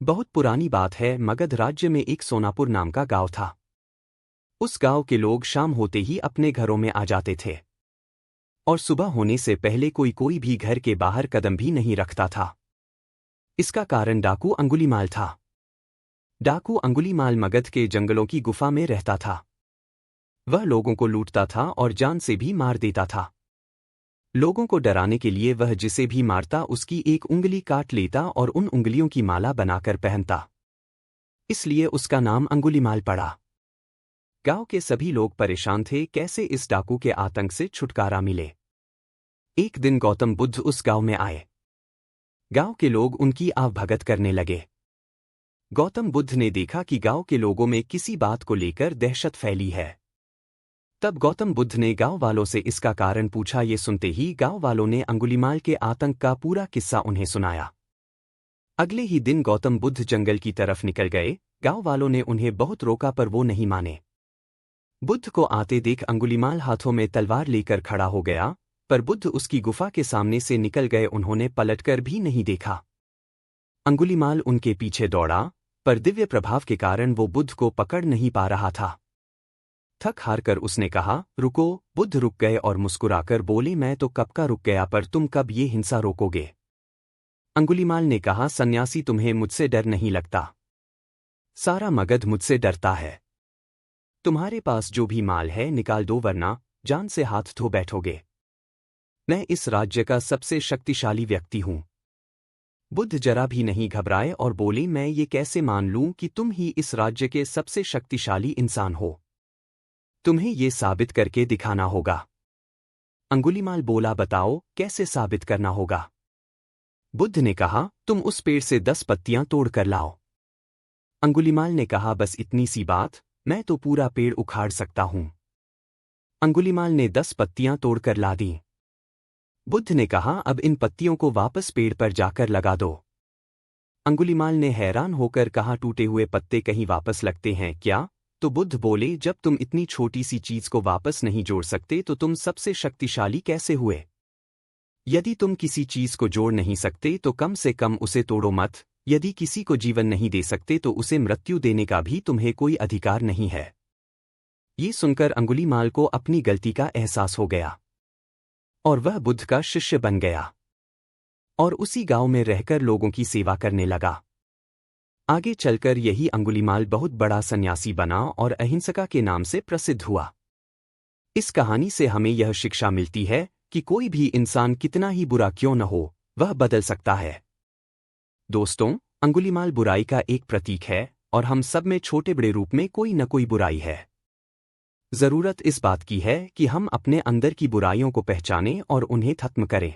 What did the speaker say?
बहुत पुरानी बात है। मगध राज्य में एक सोनापुर नाम का गांव था। उस गांव के लोग शाम होते ही अपने घरों में आ जाते थे और सुबह होने से पहले कोई भी घर के बाहर कदम भी नहीं रखता था। इसका कारण डाकू अंगुलीमाल था। डाकू अंगुलीमाल मगध के जंगलों की गुफा में रहता था। वह लोगों को लूटता था और जान से भी मार देता था। लोगों को डराने के लिए वह जिसे भी मारता उसकी एक उंगली काट लेता और उन उंगलियों की माला बनाकर पहनता। इसलिए उसका नाम अंगुलीमाल पड़ा। गांव के सभी लोग परेशान थे कैसे इस डाकू के आतंक से छुटकारा मिले। एक दिन गौतम बुद्ध उस गांव में आए। गांव के लोग उनकी आवभगत करने लगे। गौतम बुद्ध ने देखा कि गांव के लोगों में किसी बात को लेकर दहशत फैली है। तब गौतम बुद्ध ने गांव वालों से इसका कारण पूछा। ये सुनते ही गांव वालों ने अंगुलीमाल के आतंक का पूरा किस्सा उन्हें सुनाया। अगले ही दिन गौतम बुद्ध जंगल की तरफ निकल गए। गांव वालों ने उन्हें बहुत रोका पर वो नहीं माने। बुद्ध को आते देख अंगुलीमाल हाथों में तलवार लेकर खड़ा हो गया, पर बुद्ध उसकी गुफा के सामने से निकल गए। उन्होंने पलटकर भी नहीं देखा। अंगुलीमाल उनके पीछे दौड़ा, पर दिव्य प्रभाव के कारण वो बुद्ध को पकड़ नहीं पा रहा था। थक हार कर उसने कहा, रुको। बुद्ध रुक गए और मुस्कुराकर बोले, मैं तो कब का रुक गया, पर तुम कब ये हिंसा रोकोगे? अंगुलीमाल ने कहा, सन्यासी तुम्हें मुझसे डर नहीं लगता? सारा मगध मुझसे डरता है। तुम्हारे पास जो भी माल है निकाल दो, वरना जान से हाथ धो बैठोगे। मैं इस राज्य का सबसे शक्तिशाली व्यक्ति हूं। बुद्ध जरा भी नहीं घबराए और बोले, मैं ये कैसे मान लूं कि तुम ही इस राज्य के सबसे शक्तिशाली इंसान हो? तुम्हें ये साबित करके दिखाना होगा। अंगुलीमाल बोला, बताओ कैसे साबित करना होगा? बुद्ध ने कहा, तुम उस पेड़ से 10 पत्तियां तोड़ कर लाओ। अंगुलीमाल ने कहा, बस इतनी सी बात, मैं तो पूरा पेड़ उखाड़ सकता हूं। अंगुलीमाल ने 10 पत्तियां तोड़कर ला दी। बुद्ध ने कहा, अब इन पत्तियों को वापस पेड़ पर जाकर लगा दो। अंगुलीमाल ने हैरान होकर कहा, टूटे हुए पत्ते कहीं वापस लगते हैं क्या? तो बुद्ध बोले, जब तुम इतनी छोटी सी चीज को वापस नहीं जोड़ सकते तो तुम सबसे शक्तिशाली कैसे हुए? यदि तुम किसी चीज को जोड़ नहीं सकते तो कम से कम उसे तोड़ो मत। यदि किसी को जीवन नहीं दे सकते तो उसे मृत्यु देने का भी तुम्हें कोई अधिकार नहीं है। ये सुनकर अंगुलीमाल को अपनी गलती का एहसास हो गया और वह बुद्ध का शिष्य बन गया और उसी गांव में रहकर लोगों की सेवा करने लगा। आगे चलकर यही अंगुलीमाल बहुत बड़ा सन्यासी बना और अहिंसका के नाम से प्रसिद्ध हुआ। इस कहानी से हमें यह शिक्षा मिलती है कि कोई भी इंसान कितना ही बुरा क्यों न हो, वह बदल सकता है। दोस्तों, अंगुलीमाल बुराई का एक प्रतीक है और हम सब में छोटे बड़े रूप में कोई न कोई बुराई है। जरूरत इस बात की है कि हम अपने अंदर की बुराइयों को पहचानें और उन्हें खत्म करें।